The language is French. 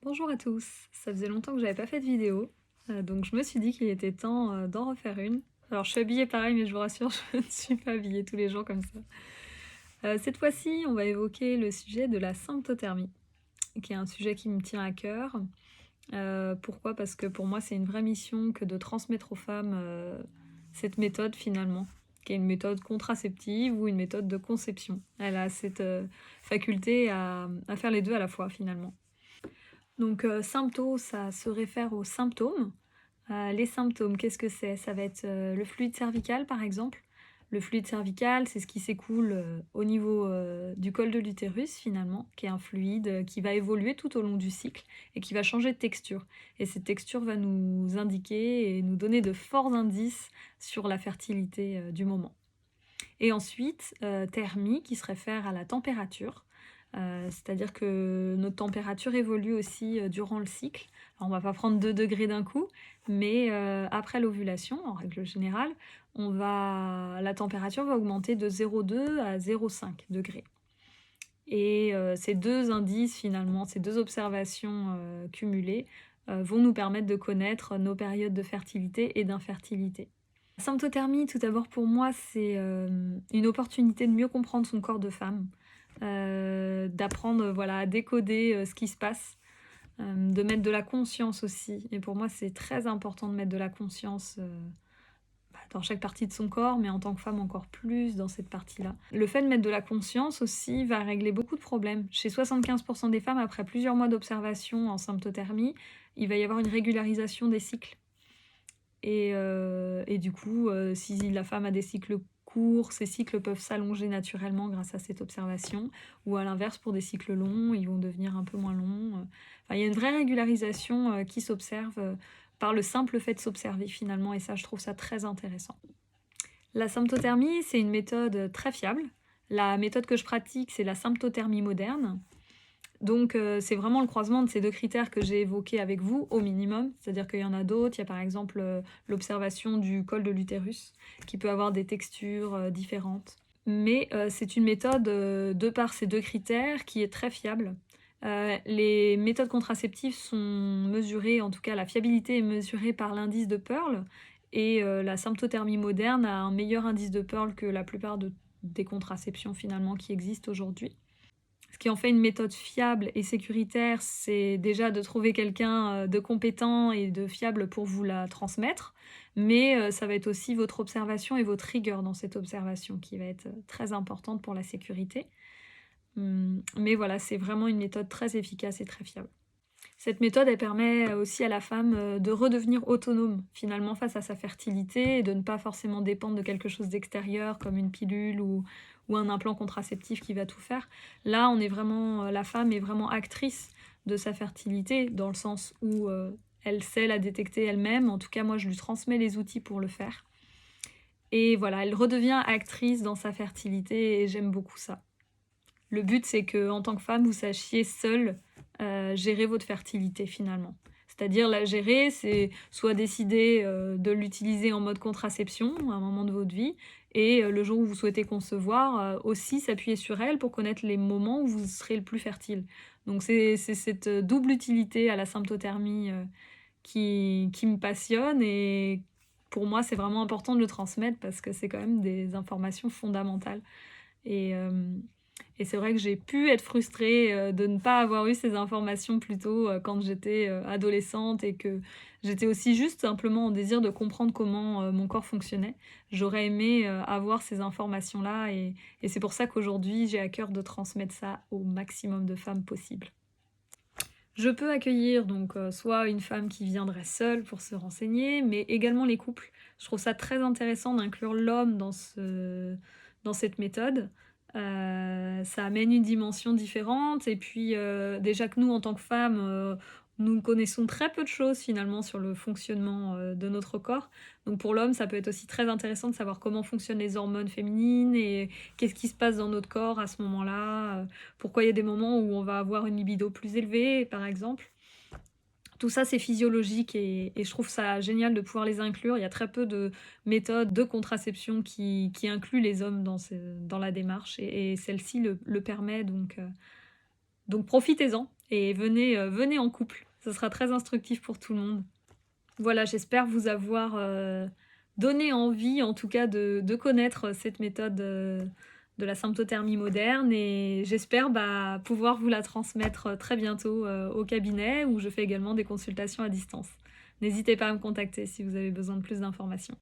Bonjour à tous, ça faisait longtemps que j'avais pas fait de vidéo, donc je me suis dit qu'il était temps d'en refaire une. Alors je suis habillée pareil, mais je vous rassure, je ne suis pas habillée tous les jours comme ça. Cette fois-ci, on va évoquer le sujet de la symptothermie, qui est un sujet qui me tient à cœur. Pourquoi? Parce que pour moi, c'est une vraie mission que de transmettre aux femmes cette méthode finalement, qui est une méthode contraceptive ou une méthode de conception. Elle a cette faculté à faire les deux à la fois finalement. Donc, sympto, ça se réfère aux symptômes. Les symptômes, qu'est-ce que c'est? Ça va être, le fluide cervical, par exemple. Le fluide cervical, c'est ce qui s'écoule, au niveau, du col de l'utérus, finalement, qui est un fluide, qui va évoluer tout au long du cycle et qui va changer de texture. Et cette texture va nous indiquer et nous donner de forts indices sur la fertilité, du moment. Et ensuite, thermie qui se réfère à la température, c'est-à-dire que notre température évolue aussi, durant le cycle. Alors on va pas prendre 2 degrés d'un coup, mais après l'ovulation, en règle générale, la température va augmenter de 0,2 à 0,5 degrés. Et ces 2 indices finalement, ces 2 observations, cumulées, vont nous permettre de connaître nos périodes de fertilité et d'infertilité. La symptothermie, tout d'abord pour moi, c'est une opportunité de mieux comprendre son corps de femme, d'apprendre voilà, à décoder ce qui se passe, de mettre de la conscience aussi. Et pour moi, c'est très important de mettre de la conscience dans chaque partie de son corps, mais en tant que femme encore plus dans cette partie-là. Le fait de mettre de la conscience aussi va régler beaucoup de problèmes. Chez 75% des femmes, après plusieurs mois d'observation en symptothermie, il va y avoir une régularisation des cycles. Et du coup, si la femme a des cycles courts, ses cycles peuvent s'allonger naturellement grâce à cette observation, ou à l'inverse, pour des cycles longs, ils vont devenir un peu moins longs. Enfin, il y a une vraie régularisation qui s'observe par le simple fait de s'observer finalement, et ça, je trouve ça très intéressant. La symptothermie, c'est une méthode très fiable. La méthode que je pratique, c'est la symptothermie moderne. Donc c'est vraiment le croisement de ces 2 critères que j'ai évoqués avec vous, au minimum. C'est-à-dire qu'il y en a d'autres. Il y a par exemple, l'observation du col de l'utérus, qui peut avoir des textures, différentes. Mais c'est une méthode, de par ces 2 critères, qui est très fiable. Les méthodes contraceptives sont mesurées, en tout cas la fiabilité est mesurée par l'indice de Pearl, et la symptothermie moderne a un meilleur indice de Pearl que la plupart des contraceptions finalement qui existent aujourd'hui. Ce qui en fait une méthode fiable et sécuritaire, c'est déjà de trouver quelqu'un, de compétent et de fiable pour vous la transmettre, mais ça va être aussi votre observation et votre rigueur dans cette observation qui va être, très importante pour la sécurité. Mais voilà, c'est vraiment une méthode très efficace et très fiable. Cette méthode, elle permet aussi à la femme, de redevenir autonome, finalement, face à sa fertilité et de ne pas forcément dépendre de quelque chose d'extérieur comme une pilule ou un implant contraceptif qui va tout faire. Là, on est vraiment, la femme est vraiment actrice de sa fertilité dans le sens où, elle sait la détecter elle-même. En tout cas, moi, je lui transmets les outils pour le faire et voilà, elle redevient actrice dans sa fertilité et j'aime beaucoup ça. Le but, c'est qu'en tant que femme, vous sachiez seule gérer votre fertilité finalement. C'est-à-dire la gérer, c'est soit décider de l'utiliser en mode contraception à un moment de votre vie, et le jour où vous souhaitez concevoir, aussi s'appuyer sur elle pour connaître les moments où vous serez le plus fertile. Donc c'est cette double utilité à la symptothermie qui me passionne, et pour moi, c'est vraiment important de le transmettre parce que c'est quand même des informations fondamentales. Et, et c'est vrai que j'ai pu être frustrée, de ne pas avoir eu ces informations plus tôt, quand j'étais, adolescente, et que j'étais aussi juste simplement en désir de comprendre comment, mon corps fonctionnait. J'aurais aimé, avoir ces informations-là, et c'est pour ça qu'aujourd'hui, j'ai à cœur de transmettre ça au maximum de femmes possible. Je peux accueillir donc, soit une femme qui viendrait seule pour se renseigner, mais également les couples. Je trouve ça très intéressant d'inclure l'homme dans cette méthode. Ça amène une dimension différente, et puis, déjà que nous en tant que femmes, nous connaissons très peu de choses finalement sur le fonctionnement, de notre corps. Donc pour l'homme, ça peut être aussi très intéressant de savoir comment fonctionnent les hormones féminines et qu'est-ce qui se passe dans notre corps à ce moment-là, pourquoi il y a des moments où on va avoir une libido plus élevée, par exemple. Tout ça, c'est physiologique, et je trouve ça génial de pouvoir les inclure. Il y a très peu de méthodes de contraception qui incluent les hommes dans la démarche, et celle-ci le permet, donc profitez-en et venez en couple. Ce sera très instructif pour tout le monde. Voilà, j'espère vous avoir donné envie, en tout cas, de connaître cette méthode de la symptothermie moderne et j'espère pouvoir vous la transmettre très bientôt au cabinet où je fais également des consultations à distance. N'hésitez pas à me contacter si vous avez besoin de plus d'informations.